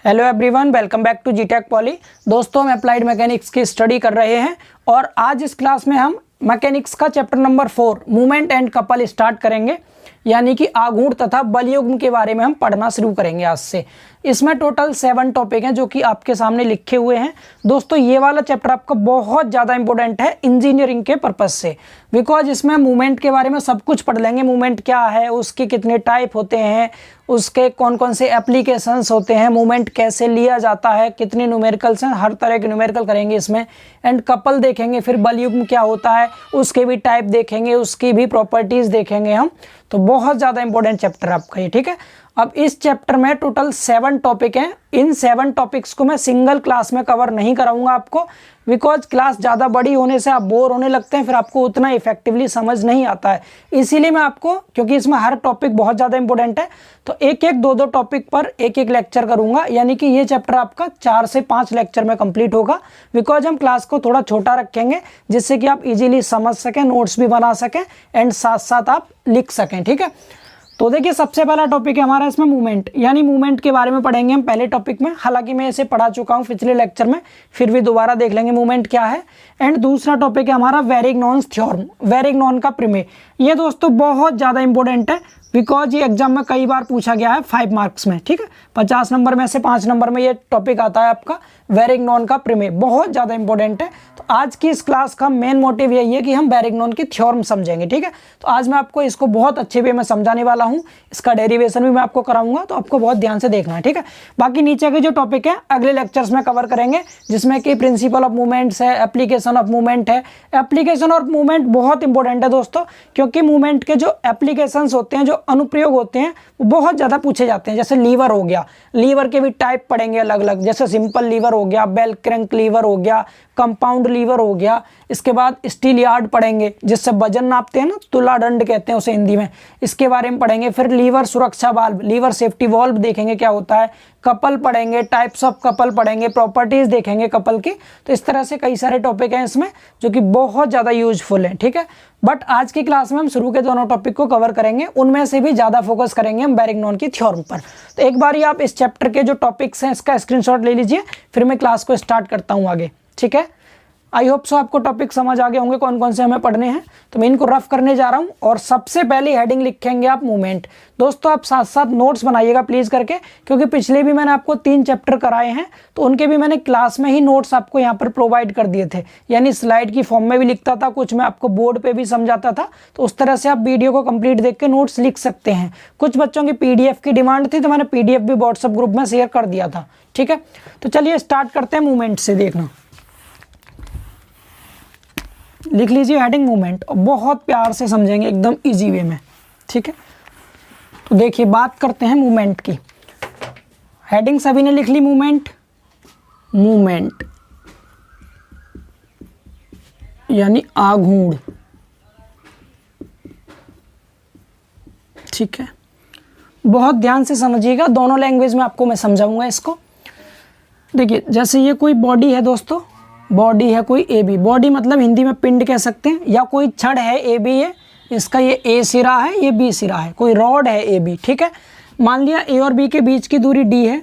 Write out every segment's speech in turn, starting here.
Hello everyone, welcome back to जीटेक Poly. दोस्तों, हम अप्लाइड मैकेनिक्स की स्टडी कर रहे हैं और आज इस क्लास में हम मैकेनिक्स का chapter number 4 movement and couple start करेंगे, यानी कि आघूर्ण तथा बलयुग्म के बारे में हम पढ़ना शुरू करेंगे आज से। इसमें टोटल 7 टॉपिक हैं जो कि आपके सामने लिखे हुए हैं। दोस्तों, ये वाला चैप्टर आपका बहुत ज़्यादा इंपॉर्टेंट है इंजीनियरिंग के पर्पज़ से, बिकॉज इसमें मूवमेंट के बारे में सब कुछ पढ़ लेंगे। मूवमेंट क्या है, उसके कितने टाइप होते हैं, उसके कौन कौन से एप्लीकेशंस होते हैं, मूवमेंट कैसे लिया जाता है, कितने न्यूमेरिकल्स हैं, हर तरह के न्यूमेरिकल करेंगे इसमें। एंड कपल देखेंगे, फिर बलयुग्म क्या होता है उसके भी टाइप देखेंगे, उसकी भी प्रॉपर्टीज़ देखेंगे हम। तो बहुत ज़्यादा इंपॉर्टेंट चैप्टर है आपका ये, ठीक है। अब इस चैप्टर में टोटल 7 टॉपिक हैं। इन 7 टॉपिक्स को मैं सिंगल क्लास में कवर नहीं कराऊंगा आपको, बिकॉज क्लास ज़्यादा बड़ी होने से आप बोर होने लगते हैं, फिर आपको उतना इफेक्टिवली समझ नहीं आता है। इसीलिए मैं आपको, क्योंकि इसमें हर टॉपिक बहुत ज़्यादा इंपॉर्टेंट है, तो एक एक दो टॉपिक पर एक एक लेक्चर करूंगा, यानी कि ये चैप्टर आपका 4 से 5 लेक्चर में कंप्लीट होगा। बिकॉज हम क्लास को थोड़ा छोटा रखेंगे जिससे कि आप इजीली समझ सकें, नोट्स भी बना सकें एंड साथ साथ आप लिख सकें, ठीक है। तो देखिए, सबसे पहला टॉपिक है हमारा इसमें मूवमेंट, यानी मूवमेंट के बारे में पढ़ेंगे हम पहले टॉपिक में। हालांकि मैं इसे पढ़ा चुका हूँ पिछले लेक्चर में, फिर भी दोबारा देख लेंगे मूवमेंट क्या है। एंड दूसरा टॉपिक है हमारा वेरिग्नॉन्स थ्योरम, वेरिग्नॉन का प्रमेय। ये दोस्तों बहुत ज़्यादा इंपॉर्टेंट है, बिकॉज ये एग्जाम में कई बार पूछा गया है 5 मार्क्स में, ठीक है। 50 नंबर में से 5 नंबर में ये टॉपिक आता है आपका वेरिग्नॉन का प्रमेय, बहुत ज़्यादा इंपॉर्टेंट है। तो आज की इस क्लास का मेन मोटिव यही है कि हम वेरिग्नॉन की थ्योरम समझेंगे, ठीक है। तो आज मैं आपको इसको बहुत अच्छे वे में समझाने वाला हूँ, इसका डेरिवेशन भी मैं आपको कराऊंगा, तो आपको बहुत ध्यान से देखना है, ठीक है। बाकी नीचे के जो टॉपिक है अगले लेक्चर्स में कवर करेंगे, जिसमें कि प्रिंसिपल ऑफ मूवमेंट्स है, एप्लीकेशन ऑफ मूवमेंट है। एप्लीकेशन ऑफ मूवमेंट बहुत इंपॉर्टेंट है दोस्तों, क्योंकि मूवमेंट के जो एप्लीकेशंस होते हैं, जो अनुप्रयोग होते हैं, वो बहुत ज़्यादा पूछे जाते हैं। जैसे लीवर हो गया, लीवर के भी टाइप पढ़ेंगे अलग अलग, जैसे सिंपल लीवर हो गया, बेल क्रैंक लीवर हो गया, कंपाउंड लीवर हो गया। इसके बाद स्टील यार्ड पढ़ेंगे, जिससे वजन नापते हैं ना, तुला दंड कहते हैं उसे हिंदी में, इसके बारे में पढ़ेंगे। फिर लीवर सुरक्षा वाल्व, लीवर सेफ्टी वाल्व देखेंगे क्या होता है। कपल पढ़ेंगे, टाइप्स ऑफ कपल पढ़ेंगे, प्रॉपर्टीज देखेंगे कपल की। तो इस तरह से कई सारे टॉपिक हैं इसमें जो कि बहुत ज़्यादा यूजफुल हैं, ठीक है। बट आज की क्लास में हम शुरू के दोनों टॉपिक को कवर करेंगे, उनमें से भी ज़्यादा फोकस करेंगे हम वेरिग्नॉन की थ्योरम पर। तो एक बार ही आप इस चैप्टर के जो टॉपिक्स हैं इसका स्क्रीनशॉट ले लीजिए, फिर मैं क्लास को स्टार्ट करता हूँ आगे, ठीक है। आई होप सो आपको टॉपिक समझ आ गए होंगे कौन कौन से हमें पढ़ने हैं। तो मैं इनको रफ करने जा रहा हूं और सबसे पहली हेडिंग लिखेंगे आप मूवमेंट। दोस्तों, आप साथ साथ नोट्स बनाइएगा प्लीज़ करके, क्योंकि पिछले भी मैंने आपको 3 चैप्टर कराए हैं, तो उनके भी मैंने क्लास में ही नोट्स आपको यहाँ पर प्रोवाइड कर दिए थे, यानी स्लाइड की फॉर्म में भी लिखता था, कुछ मैं आपको बोर्ड पर भी समझाता था। तो उस तरह से आप वीडियो को कंप्लीट देख के नोट्स लिख सकते हैं। कुछ बच्चों की PDF की डिमांड थी, तो मैंने PDF भी व्हाट्सएप ग्रुप में शेयर कर दिया था, ठीक है। तो चलिए स्टार्ट करते हैं मूवमेंट से। देखना, लिख लीजिए हेडिंग मूवमेंट, और बहुत प्यार से समझेंगे एकदम इजी वे में, ठीक है। तो देखिए, बात करते हैं मूवमेंट की। हेडिंग सभी ने लिख ली, मूवमेंट। मूवमेंट यानी आघूर्ण, ठीक है। बहुत ध्यान से समझिएगा, दोनों लैंग्वेज में आपको मैं समझाऊंगा इसको। देखिए, जैसे ये कोई बॉडी है दोस्तों, बॉडी है कोई AB, बॉडी मतलब हिंदी में पिंड कह सकते हैं, या कोई छड़ है AB है, इसका ये A सिरा है, ये B सिरा है, कोई रॉड है AB, ठीक है। मान लिया A और B के बीच की दूरी D है,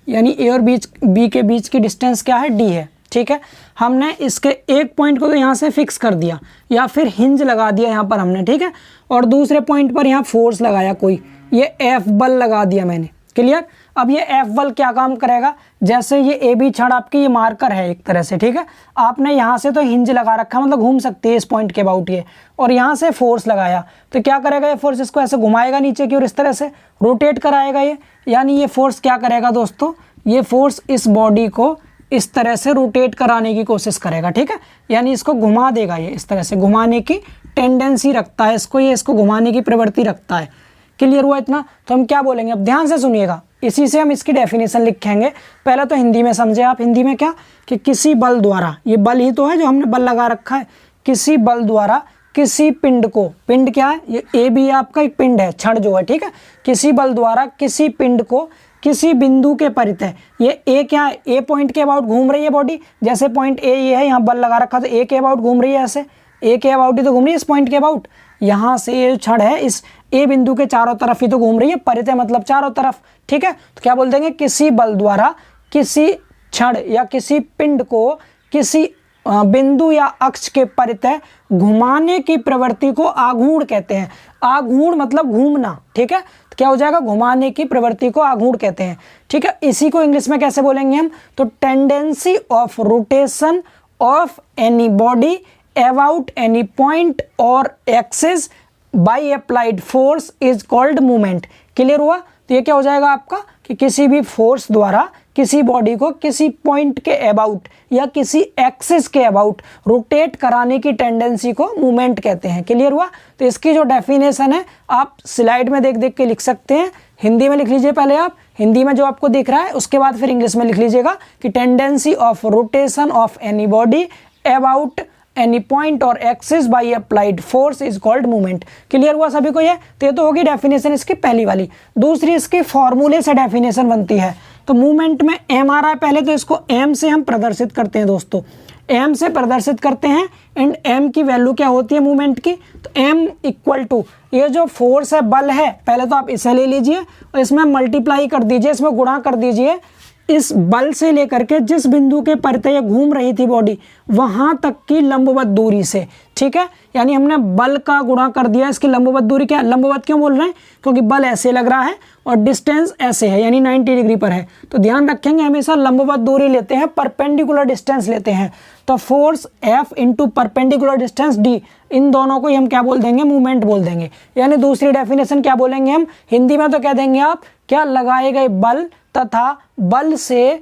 यानी A और B के बीच की डिस्टेंस क्या है, D है, ठीक है। हमने इसके एक पॉइंट को तो यहाँ से फिक्स कर दिया, या फिर हिंज लगा दिया यहाँ पर हमने, ठीक है। और दूसरे पॉइंट पर यहाँ फोर्स लगाया कोई, ये F बल लगा दिया मैंने, क्लियर। अब ये F बल क्या काम करेगा, जैसे ये AB छड़ आपकी ये मार्कर है एक तरह से, ठीक है। आपने यहाँ से तो हिंज लगा रखा, मतलब घूम सकती है इस पॉइंट के अबाउट ये, और यहाँ से फोर्स लगाया, तो क्या करेगा ये फोर्स, इसको ऐसे घुमाएगा नीचे की और इस तरह से रोटेट कराएगा ये। यानी ये फोर्स क्या करेगा दोस्तों, ये फोर्स इस बॉडी को इस तरह से रोटेट कराने की कोशिश करेगा, ठीक है। यानी इसको घुमा देगा, ये इस तरह से घुमाने की टेंडेंसी रखता है इसको, ये इसको घुमाने की प्रवृत्ति रखता है। क्लियर हुआ इतना। तो हम क्या बोलेंगे, अब ध्यान से सुनिएगा, इसी से हम इसकी डेफिनेशन लिखेंगे। पहले तो हिंदी में समझे आप, हिंदी में क्या कि किसी बल द्वारा, ये बल ही तो है जो हमने बल लगा रखा है, किसी बल द्वारा किसी पिंड को, पिंड क्या है, ये AB आपका एक पिंड है, छड़ जो है, ठीक है। किसी बल द्वारा किसी पिंड को किसी बिंदु के परितः, ये A क्या है, A पॉइंट के अबाउट घूम रही है बॉडी, जैसे पॉइंट A ये है, यहाँ बल लगा रखा तो A के अबाउट घूम रही है, ऐसे A के अबाउट ही तो घूम रही है इस पॉइंट के अबाउट। यहाँ से ये छड़ है इस ए बिंदु के चारों तरफ ही तो घूम रही है, परितः मतलब चारों तरफ, ठीक है। तो क्या बोल देंगे, किसी बल द्वारा किसी छड़ या किसी पिंड को किसी बिंदु या अक्ष के परितः घुमाने की प्रवृत्ति को आघूर्ण कहते हैं। आघूर्ण मतलब घूमना, ठीक है। तो क्या हो जाएगा, घुमाने की प्रवृत्ति को आघूर्ण कहते हैं, ठीक है। इसी को इंग्लिश में कैसे बोलेंगे हम, तो tendency of rotation of any body about any point और axis by applied force is called movement. Clear हुआ। तो ये क्या हो जाएगा आपका कि किसी भी फोर्स द्वारा किसी बॉडी को किसी पॉइंट के अबाउट या किसी एक्सिस के अबाउट रोटेट कराने की टेंडेंसी को मूवमेंट कहते हैं। क्लियर हुआ। तो इसकी जो डेफिनेशन है आप स्लाइड में देख देख के लिख सकते हैं। हिंदी में लिख लीजिए पहले, आप हिंदी में जो आपको दिख रहा है उसके बाद फिर इंग्लिश में लिख लीजिएगा कि tendency of rotation of any body about any point और axis by applied force is called movement. Clear हुआ सभी को ये। तो ये तो होगी डेफिनेशन इसकी पहली वाली। दूसरी इसकी फॉर्मूले से डेफिनेशन बनती है। तो मूवमेंट में एम आ रहा है पहले, तो इसको एम से हम प्रदर्शित करते हैं दोस्तों, एम से प्रदर्शित करते हैं। एंड एम की वैल्यू क्या होती है मूवमेंट की, तो एम इक्वल टू ये जो फोर्स है, बल है, पहले तो आप इसे ले लीजिए और इसमें मल्टीप्लाई कर दीजिए, इसमें गुणा कर दीजिए इस बल से लेकर के जिस बिंदु के परितः ये घूम रही थी बॉडी वहां तक की लंबवत दूरी से, ठीक है। यानी हमने बल का गुणा कर दिया, इसकी लंबवत दूरी क्या, लंबवत क्यों बोल रहे हैं, क्योंकि बल ऐसे लग रहा है और डिस्टेंस ऐसे है यानी 90 डिग्री पर है। तो ध्यान रखेंगे हमेशा लंबवत दूरी लेते हैं, परपेंडिकुलर डिस्टेंस लेते हैं। तो force F into perpendicular distance D, इन दोनों को ही हम क्या बोल देंगे, मूवमेंट बोल देंगे। यानी दूसरी डेफिनेशन क्या बोलेंगे हम, हिंदी में तो कह देंगे आप क्या, लगाए गए बल तथा बल से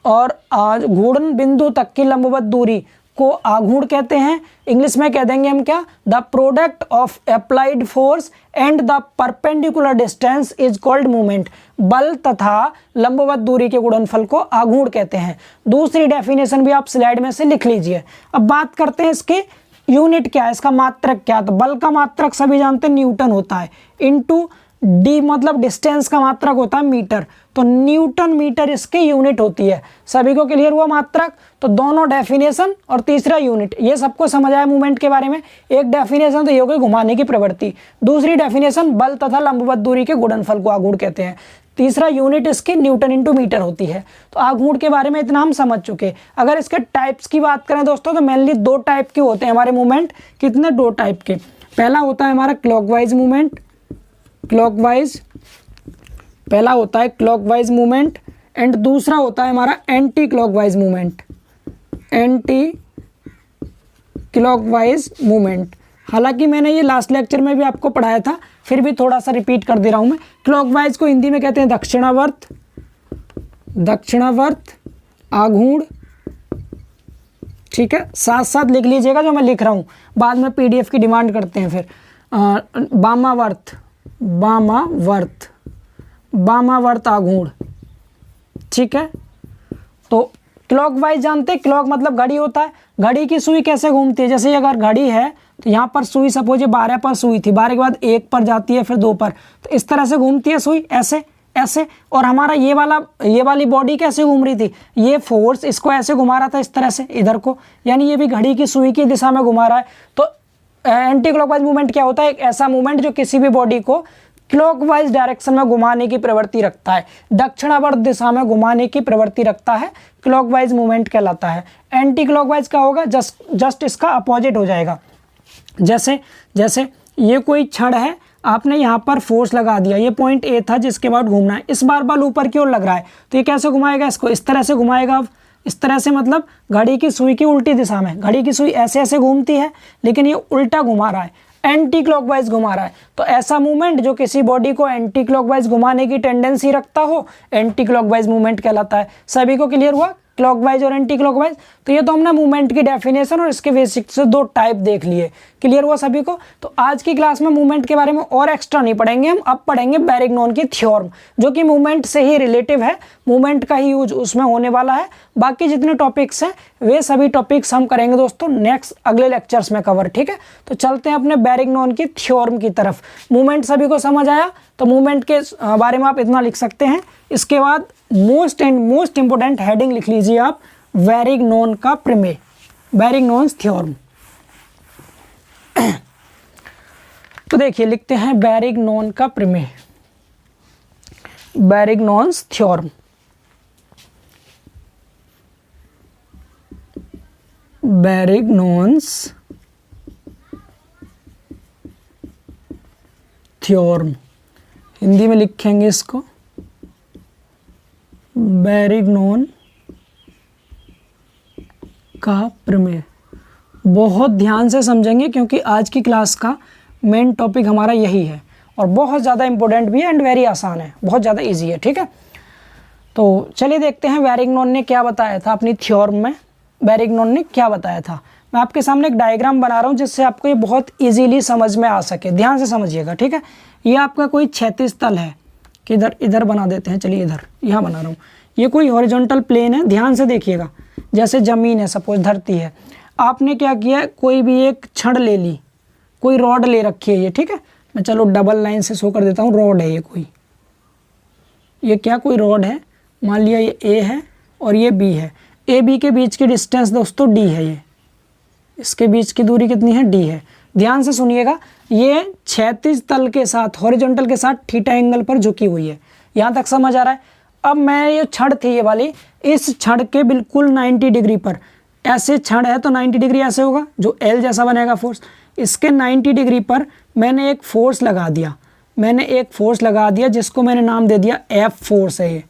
और घूर्णन बिंदु तक की लंबवत दूरी को आघूर्ण कहते हैं। इंग्लिश में कह देंगे हम क्या, the product of applied force and the perpendicular distance is called movement. बल तथा लंबवत दूरी के गुणनफल को आघूर्ण कहते हैं। दूसरी डेफिनेशन भी आप स्लाइड में से लिख लीजिए। अब बात करते हैं इसके यूनिट क्या है, इसका मात्रक क्या। तो बल का मात्रक सभी जानते हैं न्यूटन होता है, इनटू डी मतलब डिस्टेंस का मात्रक होता है मीटर, तो न्यूटन मीटर इसकी यूनिट होती है। सभी को क्लियर हुआ मात्रक। तो दोनों डेफिनेशन और तीसरा यूनिट, ये सबको समझ आया मूवमेंट के बारे में। एक डेफिनेशन तो ये हो गई घुमाने की प्रवृत्ति, दूसरी डेफिनेशन बल तथा लंबवत दूरी के गुणनफल को आघूर्ण कहते हैं, तीसरा यूनिट इसकी न्यूटन इंटू मीटर होती है। तो आघूर्ण के बारे में इतना हम समझ चुके। अगर इसके टाइप्स की बात करें दोस्तों तो मेनली दो टाइप के होते हैं हमारे मूवमेंट। कितने, दो टाइप के। पहला होता है हमारा क्लॉकवाइज मूवमेंट, क्लॉकवाइज, पहला होता है क्लॉकवाइज मूवमेंट एंड दूसरा होता है हमारा anti clockwise movement, anti clockwise movement. हालांकि मैंने ये लास्ट लेक्चर में भी आपको पढ़ाया था, फिर भी थोड़ा सा रिपीट कर दे रहा हूं मैं। क्लॉकवाइज को हिंदी में कहते हैं दक्षिणावर्त, दक्षिणावर्त आघूर्ण, ठीक है। साथ साथ लिख लीजिएगा जो मैं लिख रहा हूं, बाद में पीडीएफ की डिमांड करते हैं फिर। वामावर्त, वामावर्त, वामावर्त आघूर्ण, ठीक है। तो क्लॉकवाइज जानते हैं, क्लॉक मतलब घड़ी होता है। घड़ी की सुई कैसे घूमती है, जैसे अगर घड़ी है तो यहाँ पर सुई सपोज 12 पर सुई थी, 12 के बाद 1 पर जाती है, फिर 2 पर, तो इस तरह से घूमती है सुई, ऐसे ऐसे। और हमारा ये वाली बॉडी कैसे घूम रही थी, ये फोर्स इसको ऐसे घुमा रहा था इस तरह से इधर को, यानी ये भी घड़ी की सुई की दिशा में घुमा रहा है। तो एंटी क्लॉकवाइज मूवमेंट क्या होता है, एक ऐसा मूवमेंट जो किसी भी बॉडी को क्लॉकवाइज डायरेक्शन में घुमाने की प्रवृत्ति रखता है, दक्षिणावर्त दिशा में घुमाने की प्रवृत्ति रखता है, क्लॉकवाइज मूवमेंट कहलाता है। एंटी क्लॉकवाइज क्या होगा, जस्ट इसका अपोजिट हो जाएगा। जैसे ये कोई छड़ है, आपने यहाँ पर फोर्स लगा दिया, ये पॉइंट ए था जिसके बाद घूमना है, इस बार बल ऊपर की ओर लग रहा है, तो ये कैसे घुमाएगा, इसको इस तरह से घुमाएगा। अब इस तरह से मतलब घड़ी की सुई की उल्टी दिशा में, घड़ी की सुई ऐसे ऐसे घूमती है लेकिन ये उल्टा घुमा रहा है, एंटी क्लॉकवाइज घुमा रहा है। तो ऐसा मूवमेंट जो किसी बॉडी को एंटी क्लॉकवाइज घुमाने की टेंडेंसी रखता हो, एंटी क्लॉकवाइज मूवमेंट कहलाता है। सभी को क्लियर हुआ क्लॉकवाइज और एंटी क्लॉकवाइज। तो ये तो हमने मूवमेंट की डेफिनेशन और इसके बेसिक से दो टाइप देख लिए। क्लियर हुआ सभी को। तो आज की क्लास में मूवमेंट के बारे में और एक्स्ट्रा नहीं पढ़ेंगे हम, अब पढ़ेंगे बैरिग्नॉन की थ्योरम, जो कि मूवमेंट से ही रिलेटिव है, मूवमेंट का ही यूज उसमें होने वाला है। बाकी जितने टॉपिक्स हैं वे सभी टॉपिक्स हम करेंगे दोस्तों नेक्स्ट अगले लेक्चर्स में कवर, ठीक है। तो चलते हैं अपने बैरिग्नॉन की थ्योरम की तरफ। मूवमेंट सभी को समझ आया, तो मूवमेंट के बारे में आप इतना लिख सकते हैं। इसके बाद मोस्ट इंपोर्टेंट हेडिंग लिख लीजिए आप, बैरिग्नॉन का प्रमेय, बैरिग्नॉन्स थ्योरम। तो देखिए लिखते हैं बैरिग्नॉन का प्रमेय, बैरिग्नॉन्स थ्योरम। बैरिग्नॉन्स थ्योरम, हिंदी में लिखेंगे इसको बैरिग्नॉन का प्रमेय। बहुत ध्यान से समझेंगे क्योंकि आज की क्लास का मेन टॉपिक हमारा यही है और बहुत ज़्यादा इंपॉर्टेंट भी है एंड वेरी आसान है, बहुत ज़्यादा इजी है। ठीक है, तो चलिए देखते हैं बैरिग्नॉन ने क्या बताया था अपनी थ्योरम में। बैरिग्नॉन ने क्या बताया था, मैं आपके सामने एक डायग्राम बना रहा हूँ जिससे आपको ये बहुत इजीली समझ में आ सके। ध्यान से समझिएगा। ठीक है, ये आपका कोई क्षैतिज तल है, किधर इधर बना देते हैं, चलिए इधर यहाँ बना रहा हूँ। ये कोई हॉरिजॉन्टल प्लेन है, ध्यान से देखिएगा। जैसे ज़मीन है, सपोज धरती है, आपने क्या किया, कोई भी एक छड़ ले ली, कोई रॉड ले रखी है ये। ठीक है, मैं चलो डबल लाइन से शो कर देता हूँ। रॉड है ये, कोई ये क्या कोई रॉड है, मान लिया ये ए है और ये बी है। ए बी के बीच की डिस्टेंस दोस्तों डी है, ये इसके बीच की दूरी कितनी है, डी है। ध्यान से सुनिएगा, ये क्षैतिज तल के साथ, हॉरिजॉन्टल के साथ थीटा एंगल पर झुकी हुई है। यहाँ तक समझ आ रहा है। अब मैं ये छड़ थी ये वाली, इस छड़ के बिल्कुल 90 डिग्री पर, ऐसे छड़ है तो 90 डिग्री ऐसे होगा, जो एल जैसा बनेगा फोर्स। इसके 90 डिग्री पर मैंने एक फोर्स लगा दिया, जिसको मैंने नाम दे दिया एफ फोर्स है। ये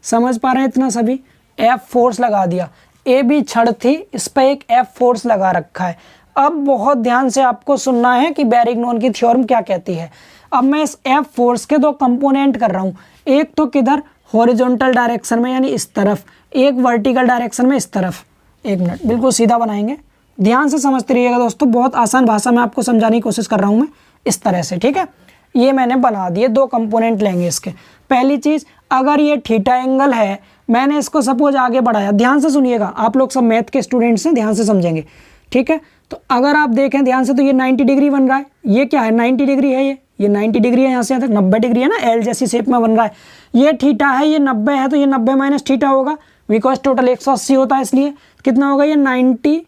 समझ पा रहे हैं इतना सभी, एफ फोर्स लगा दिया। ए बी छड़ थी, इस पर एक एफ फोर्स लगा रखा है। अब बहुत ध्यान से आपको सुनना है कि बैरिग्नॉन की थ्योरम क्या कहती है। अब मैं इस एफ फोर्स के दो कंपोनेंट कर रहा हूँ, एक तो किधर हॉरिजॉन्टल डायरेक्शन में यानी इस तरफ, एक वर्टिकल डायरेक्शन में इस तरफ। एक मिनट, बिल्कुल सीधा बनाएंगे, ध्यान से समझते रहिएगा दोस्तों। बहुत आसान भाषा में आपको समझाने की कोशिश कर रहा हूँ मैं, इस तरह से। ठीक है, ये मैंने बना दिए, दो कंपोनेंट लेंगे इसके। पहली चीज़, अगर ये थीटा एंगल है, मैंने इसको सपोज आगे बढ़ाया। ध्यान से सुनिएगा, आप लोग सब मैथ के स्टूडेंट्स हैं, ध्यान से समझेंगे। ठीक है, तो अगर आप देखें ध्यान से तो ये 90 डिग्री बन रहा है। ये क्या है, 90 डिग्री है, ये 90 डिग्री है, यहाँ से यहाँ तक 90 डिग्री है ना, एल जैसी शेप में बन रहा है। ये थीटा है, ये 90 है, तो ये 90 माइनस थीटा होगा, बिकॉज टोटल 180 होता है, इसलिए कितना होगा, ये 90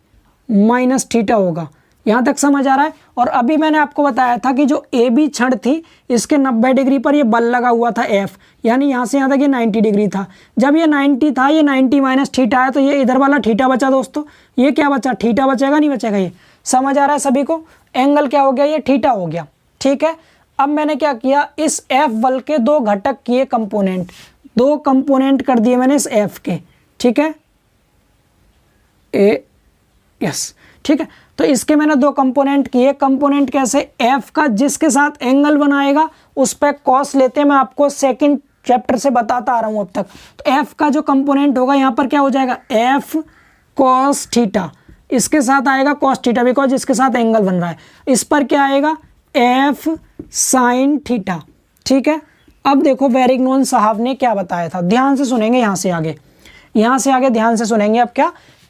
माइनस थीटा होगा। यहाँ तक समझ आ रहा है। और अभी मैंने आपको बताया था कि जो ए बी छड़ थी, इसके 90 डिग्री पर ये बल लगा हुआ था एफ, यानी यहाँ से यहाँ तक ये 90 डिग्री था। जब ये 90 था, ये 90 माइनस थीटा है, तो ये इधर वाला थीटा बचा दोस्तों। ये क्या बचा, थीटा बचेगा नहीं बचेगा, ये समझ आ रहा है सभी को। एंगल क्या हो गया, ये थीटा हो गया। ठीक है, अब मैंने क्या किया, इस एफ बल के दो घटक किए कंपोनेंट, दो कंपोनेंट कर दिए मैंने इस एफ के। ठीक है, यस, ठीक है, तो इसके मैंने दो कंपोनेंट किए। कंपोनेंट कैसे, एफ का जिसके साथ एंगल बनाएगा उस पर कॉस लेते हैं, मैं आपको सेकंड चैप्टर से बताता आ रहा हूं अब तक। तो एफ का जो कंपोनेंट होगा यहाँ पर क्या हो जाएगा, एफ कॉस थीटा, इसके साथ आएगा कॉस थीटा, बिकॉज इसके साथ एंगल बन रहा है। इस पर क्या आएगा, एफ साइन थीटा। ठीक है, अब देखो बैरिग्नॉन साहब ने क्या बताया था, ध्यान से सुनेंगे, यहाँ से आगे ध्यान से सुनेंगे। अब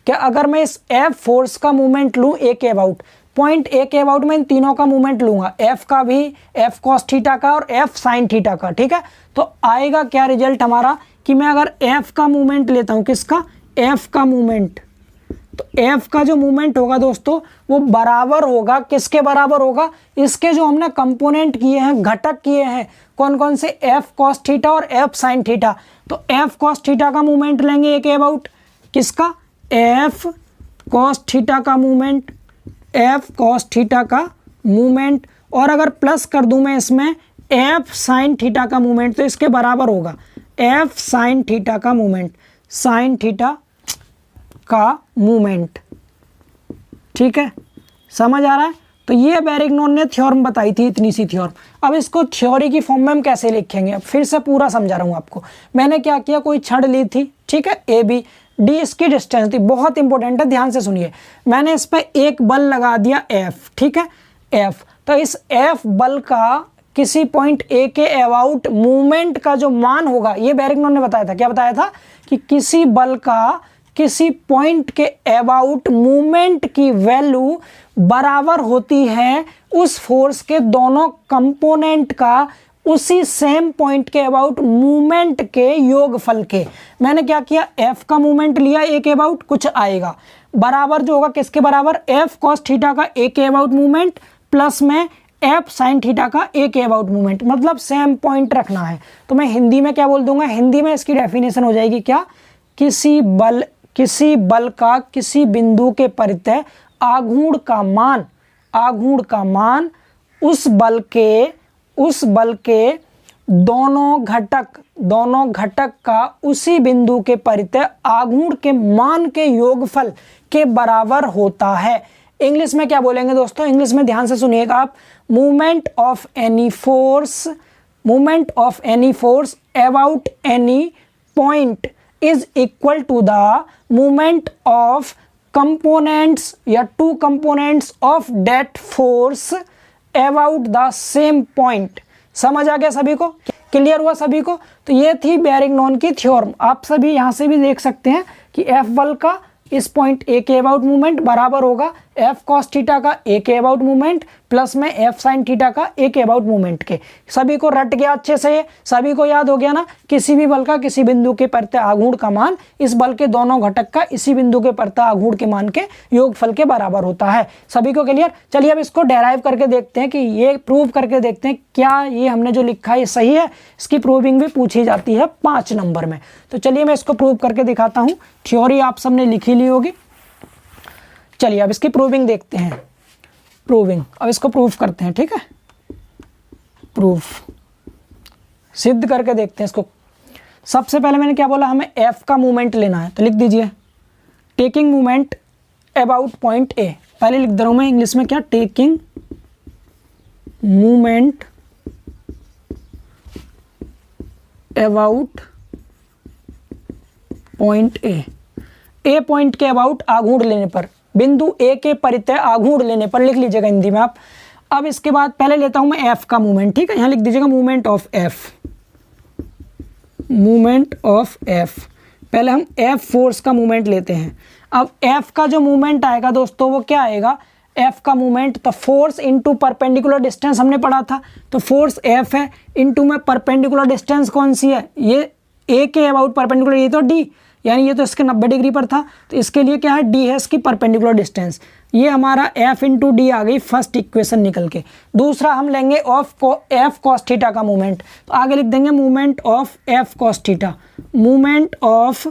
क्या अगर मैं इस एफ फोर्स का मूवमेंट लूँ ए के अबाउट, पॉइंट ए के अबाउट में इन तीनों का मूवमेंट लूंगा, एफ का भी, एफ कॉस थीटा का और एफ साइन थीटा का। ठीक है, तो आएगा क्या रिजल्ट हमारा, कि मैं अगर एफ का मूवमेंट लेता हूँ, किसका, एफ का मूवमेंट, तो एफ का जो मूवमेंट होगा दोस्तों वो बराबर होगा, किसके बराबर होगा, इसके जो हमने कंपोनेंट किए हैं, घटक किए हैं, कौन कौन से, एफ कॉस थीटा और एफ साइन थीटा। तो एफ कॉस थीटा का मूवमेंट लेंगे ए के अबाउट, किसका, एफ कॉस थीटा का मूवमेंट, एफ कॉस थीटा का मूवमेंट, और अगर प्लस कर दूं मैं इसमें एफ साइन थीटा का मूवमेंट, तो इसके बराबर होगा एफ साइन थीटा का मूवमेंट, साइन थीटा का मूवमेंट। ठीक है, समझ आ रहा है। तो ये बैरिग्नॉन ने थ्योरम बताई थी, इतनी सी थ्योरम। अब इसको थ्योरी की फॉर्म में हम कैसे लिखेंगे, अब फिर से पूरा समझा रहा हूँ आपको। मैंने क्या किया, कोई छड़ ली थी, ठीक है, ए बी, डी इसकी डिस्टेंस थी, बहुत इंपॉर्टेंट है, ध्यान से सुनिए। मैंने इस पर एक बल लगा दिया एफ, ठीक है, एफ। तो इस एफ बल का किसी पॉइंट ए के अबाउट मूवमेंट का जो मान होगा, ये बैरिग्नॉन ने बताया था, क्या बताया था, कि किसी बल का किसी पॉइंट के अबाउट मूवमेंट की वैल्यू बराबर होती है उस फोर्स के दोनों कंपोनेंट का उसी सेम पॉइंट के अबाउट मूवमेंट के योगफल के। मैंने क्या किया, एफ का मूवमेंट लिया ए के अबाउट, कुछ आएगा बराबर जो होगा किसके बराबर, एफ कॉस थीटा का ए के अबाउट मूवमेंट प्लस में एफ साइन थीटा का ए के अबाउट मूवमेंट, मतलब सेम पॉइंट रखना है। तो मैं हिंदी में क्या बोल दूंगा, हिंदी में इसकी डेफिनेशन हो जाएगी क्या, किसी बल का किसी बिंदु के परितः आघूर्ण का मान उस बल के दोनों घटक का उसी बिंदु के परितः आघूर्ण के मान के योगफल के बराबर होता है। इंग्लिश में क्या बोलेंगे दोस्तों, इंग्लिश में ध्यान से सुनिएगा आप, movement of any force about any point is equal to the movement of components या two components of that force about the same point. समझ आ गया सभी को, क्लियर हुआ सभी को। तो ये थी बेरिंगटन की थ्योरम। आप सभी यहाँ से भी देख सकते हैं कि एफ बल का इस पॉइंट ए के अबाउट मूवमेंट बराबर होगा एफ कॉस थीटा का ए के अबाउट मूवमेंट प्लस में एफ साइन थीटा का ए के अबाउट मूवमेंट के। सभी को रट गया अच्छे से, ये सभी को याद हो गया ना, किसी भी बल का किसी बिंदु के परितः आघूर्ण का मान इस बल के दोनों घटक का इसी बिंदु के परितः आघूर्ण के मान के योगफल के बराबर होता है। सभी को क्लियर। चलिए अब इसको डेराइव करके देखते हैं कि ये प्रूव करके देखते हैं क्या ये हमने जो लिखा है ये सही है। इसकी प्रूविंग भी पूछी जाती है 5 नंबर में। तो चलिए मैं इसको प्रूव करके दिखाता हूँ। थ्योरी आप सबने लिखी ली होगी। चलिए अब इसकी प्रूविंग देखते हैं। अब इसको प्रूफ करते हैं, ठीक है। प्रूफ सिद्ध करके देखते हैं इसको। सबसे पहले मैंने क्या बोला, हमें एफ का मूवमेंट लेना है, तो लिख दीजिए taking movement about point A. पहले लिख दे रहा हूं मैं इंग्लिश में क्या, taking movement about point A point के अबाउट आघूर्ण लेने पर, बिंदु ए के परितः आघूर्ण लेने पर, लिख लीजिएगा हिंदी में आप। अब इसके बाद पहले लेता हूं मैं एफ का मूवमेंट, ठीक है। यहां लिख दीजिएगा मूवमेंट ऑफ एफ। पहले हम एफ फोर्स का मूवमेंट लेते हैं। अब एफ का जो मूवमेंट आएगा दोस्तों वो क्या आएगा, एफ का मूवमेंट तो फोर्स इनटू परपेंडिकुलर डिस्टेंस हमने पढ़ा था। तो फोर्स एफ है इनटू में परपेंडिकुलर डिस्टेंस कौन सी है, ये ए के अबाउट परपेंडिकुलर, ये तो डी, यानी ये तो इसके 90 डिग्री पर था, तो इसके लिए क्या है, डी है इसकी परपेंडिकुलर डिस्टेंस। ये हमारा एफ इंटू डी आ गई फर्स्ट इक्वेशन निकल के। दूसरा हम लेंगे एफ कॉस थीटा का मूवमेंट, तो आगे लिख देंगे movement of F cos theta, movement of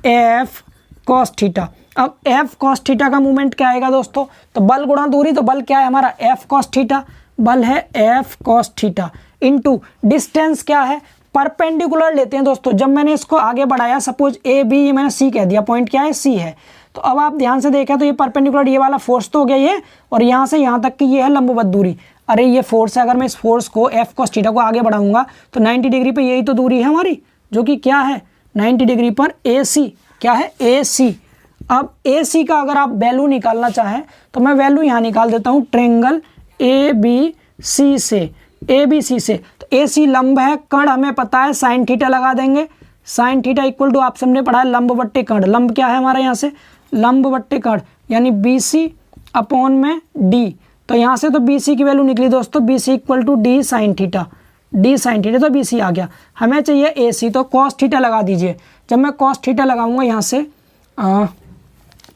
F cos theta. अब एफ कॉस थीटा का मूवमेंट क्या आएगा दोस्तों, तो बल गुणा दूरी, तो बल क्या है हमारा एफ कॉस थीटा, बल है F cos theta into distance क्या है, परपेंडिकुलर लेते हैं दोस्तों। जब मैंने इसको आगे बढ़ाया, सपोज ए बी, ये मैंने सी कह दिया, पॉइंट क्या है सी है, तो अब आप ध्यान से देखें तो ये परपेंडिकुलर ये वाला फोर्स तो हो गया ये, और यहाँ से यहाँ तक की ये है लंबवत दूरी। अरे ये फोर्स है, अगर मैं इस फोर्स को एफ कॉस थीटा को आगे बढ़ाऊंगा तो 90 डिग्री पे यही तो दूरी है हमारी, जो कि क्या है 90 डिग्री पर ए सी, क्या है ए सी। अब ए सी का अगर आप वैल्यू निकालना चाहें तो मैं वैल्यू यहाँ निकाल देता हूँ, ट्रेंगल ए बी सी से, ए बी सी से। तो ए सी लंब है, कर्ण हमें पता है, साइन थीटा लगा देंगे, साइन थीटा इक्वल टू आप सबने पढ़ा है लंब बट्टे कर्ण। लंब क्या है हमारा यहाँ से, लंब बट्टे कर्ण, यानी बी सी अपॉन में डी। तो यहाँ से तो बी सी की वैल्यू निकली दोस्तों, B C equal to D sine theta, D sine theta, तो बी सी आ गया। हमें चाहिए ए सी, तो कॉस थीटा लगा दीजिए। जब मैं कॉस थीटा लगाऊंगा यहाँ से,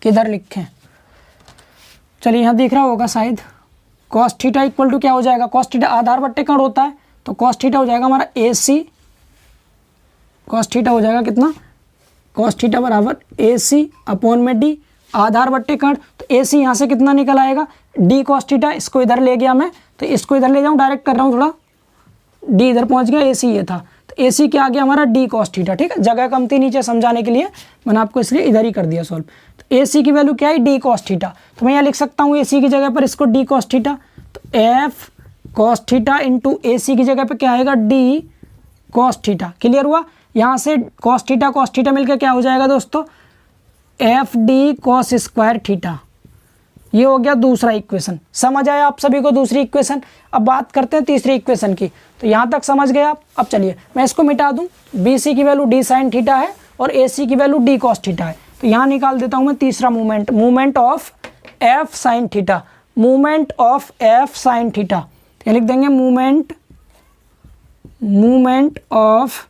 किधर लिखें, चलिए यहाँ दिख रहा होगा शायद, कॉस थीटा इक्वल टू क्या हो जाएगा, कॉस थीटा आधार बट्टे कर्ण होता है, तो कॉस थीटा हो जाएगा हमारा ए सी, कॉस थीटा हो जाएगा कितना, कॉस थीटा बराबर ए सी अपॉन में डी, आधार बट्टे कर्ण। तो ए सी यहाँ से कितना निकल आएगा, डी कॉस थीटा, इसको इधर ले गया मैं, तो इसको इधर ले जाऊँ, डायरेक्ट कर रहा हूँ थोड़ा, डी इधर पहुँच गया, ए सी ये था, तो ए सी क्या आ गया हमारा डी कॉस थीटा, ठीक है। जगह कम थी नीचे समझाने के लिए, मैंने आपको इसलिए इधर ही कर दिया सॉल्व। तो ए सी की वैल्यू क्या है, डी कॉस थीटा, तो मैं यहाँ लिख सकता हूँ ए सी की जगह पर इसको डी कॉस थीटा, तो एफ कॉस थीटा इंटू ए सी की जगह पे क्या आएगा, डी कॉस थीटा। क्लियर हुआ। यहाँ से कॉस थीटा मिलकर क्या हो जाएगा दोस्तों, F D cos square theta. ये हो गया दूसरा इक्वेशन। समझ आया आप सभी को दूसरी इक्वेशन। अब बात करते हैं तीसरी इक्वेशन की। तो यहाँ तक समझ गए आप। अब चलिए मैं इसको मिटा दूँ, बी सी की वैल्यू डी साइन थीटा है और ए सी की वैल्यू डी कॉस थीटा है। तो यहाँ निकाल देता हूँ मैं तीसरा movement, movement of F sine theta, movement of F sine theta. लिख देंगे movement of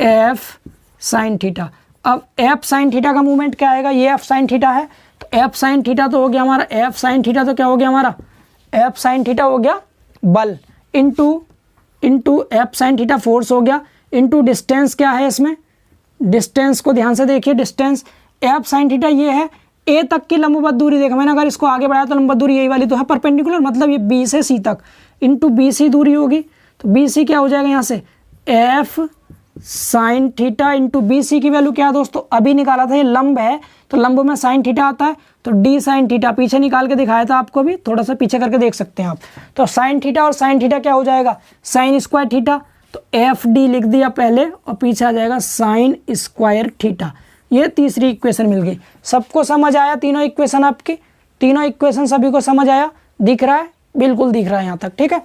F sine theta. अब एफ साइन थीटा का मूवमेंट क्या आएगा, ये एफ साइन थीटा है, तो एफ साइन थीटा तो हो गया हमारा, एफ साइन थीटा तो क्या हो गया हमारा, एफ साइन थीटा हो गया बल into F sine theta force हो गया, इंटू डिस्टेंस क्या है इसमें, डिस्टेंस को ध्यान से देखिए, डिस्टेंस एफ साइन थीटा ये है, ए तक की लंबवत दूरी देखा मैंने, अगर इसको आगे बढ़ाया तो लंबवत दूरी यही वाली तो है परपेंडिकुलर, मतलब ये बी से सी तक, इंटू बी सी दूरी होगी, तो बी सी क्या हो जाएगा यहाँ से F sine theta into B C की वैल्यू क्या है दोस्तों, अभी निकाला था, ये लंब है तो लंब में साइन थीटा आता है, तो डी साइन थीटा पीछे निकाल के दिखाया था आपको भी, थोड़ा सा पीछे करके देख सकते हैं आप, तो साइन थीटा और साइन थीटा क्या हो जाएगा साइन स्क्वायर थीटा, तो एफ डी लिख दिया पहले और पीछे आ जाएगा साइन स्क्वायर थीटा। ये तीसरी इक्वेशन मिल गई। सबको समझ आया तीनों इक्वेशन आपकी, तीनों इक्वेशन सभी को समझ आया, दिख रहा है, बिल्कुल दिख रहा है यहाँ तक, ठीक है।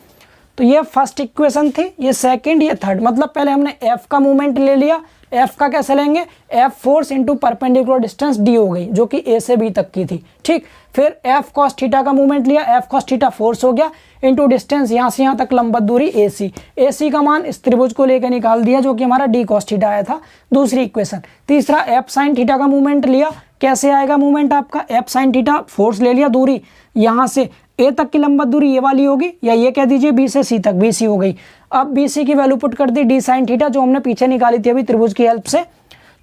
तो ये फर्स्ट इक्वेशन थी, ये सेकंड, ये थर्ड, मतलब पहले हमने एफ का मूवमेंट ले लिया, एफ का कैसे लेंगे, F force into perpendicular distance D हो गई जो कि ए से बी तक की थी, ठीक। फिर एफ कॉस थीटा का मूवमेंट लिया, एफ कॉस थीटा फोर्स हो गया इंटू डिस्टेंस यहाँ से यहाँ तक लंबवत दूरी ए सी का मान इस त्रिभुज को लेकर निकाल दिया जो कि हमारा डी कॉस थीटा आया था, दूसरी इक्वेशन। तीसरा एफ साइन थीटा का मूवमेंट लिया, कैसे आएगा मूवमेंट आपका, एफ साइन थीटा फोर्स ले लिया, दूरी यहाँ से ए तक की लंबवत दूरी ये वाली होगी, या ये कह दीजिए बी से सी तक, बी सी हो गई। अब बी सी की वैल्यू पुट कर दी डी साइन थीटा जो हमने पीछे निकाली थी अभी त्रिभुज की हेल्प से,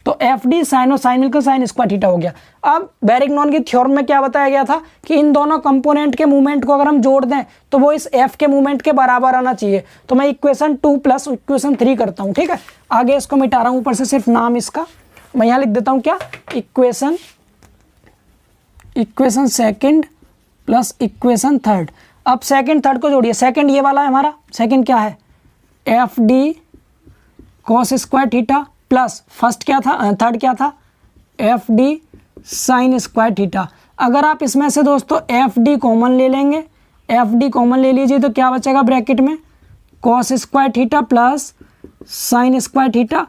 तो एफ डी साइन और साइन मिलकर साइन स्क्वायर थीटा हो गया। अब बेरिग्नॉन की थ्योरम में क्या बताया गया था कि इन दोनों कंपोनेंट के मूवमेंट को अगर हम जोड़ दें तो वो इस एफ के मूवमेंट के बराबर आना चाहिए, तो मैं इक्वेशन 2 प्लस इक्वेशन 3 करता हूँ, ठीक है। आगे इसको मिटा रहा हूँ, ऊपर से सिर्फ नाम इसका मैं यहाँ लिख देता हूँ, क्या equation second plus equation third. अब सेकंड थर्ड को जोड़िए, सेकंड ये वाला है हमारा, सेकंड क्या है F D cos square theta plus first क्या था, थर्ड क्या था F D sine square theta. अगर आप इसमें से दोस्तों एफ डी कॉमन ले लेंगे, एफ डी कॉमन ले लीजिए तो क्या बचेगा ब्रैकेट में cos square theta plus sine square theta.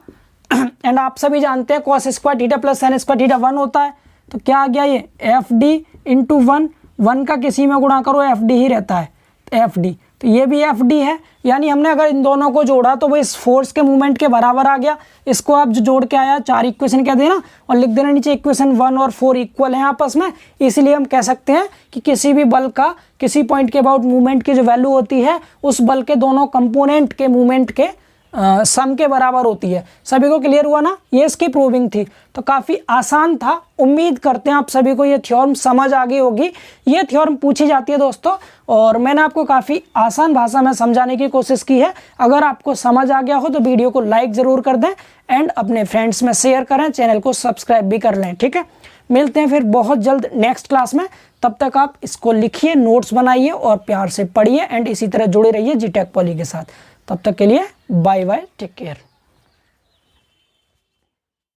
And आप सभी जानते हैं cos square theta plus sine square theta 1 होता है, तो क्या आ गया ये एफ डी इंटू 1 का किसी में गुणा करो एफ डी ही रहता है, एफ डी, तो ये भी एफ डी है, यानी हमने अगर इन दोनों को जोड़ा तो वो इस फोर्स के मूवमेंट के बराबर आ गया। इसको आप जो जोड़ के आया 4 इक्वेशन कह देना और लिख देना नीचे इक्वेशन 1 और 4 इक्वल हैं आपस में, इसलिए हम कह सकते हैं कि किसी भी बल का किसी पॉइंट के अबाउट मूवमेंट की जो वैल्यू होती है उस बल के दोनों कंपोनेंट के मूवमेंट के सम के बराबर होती है। सभी को क्लियर हुआ ना, ये इसकी प्रूविंग थी, तो काफ़ी आसान था। उम्मीद करते हैं आप सभी को ये थ्योरम समझ आ गई होगी। ये थ्योरम पूछी जाती है दोस्तों और मैंने आपको काफ़ी आसान भाषा में समझाने की कोशिश की है। अगर आपको समझ आ गया हो तो वीडियो को लाइक ज़रूर कर दें एंड अपने फ्रेंड्स में शेयर करें, चैनल को सब्सक्राइब भी कर लें, ठीक है। मिलते हैं फिर बहुत जल्द नेक्स्ट क्लास में, तब तक आप इसको लिखिए, नोट्स बनाइए और प्यार से पढ़िए एंड इसी तरह जुड़े रहिए जीटेक पॉली के साथ। तब तक के लिए बाय बाय, टेक केयर।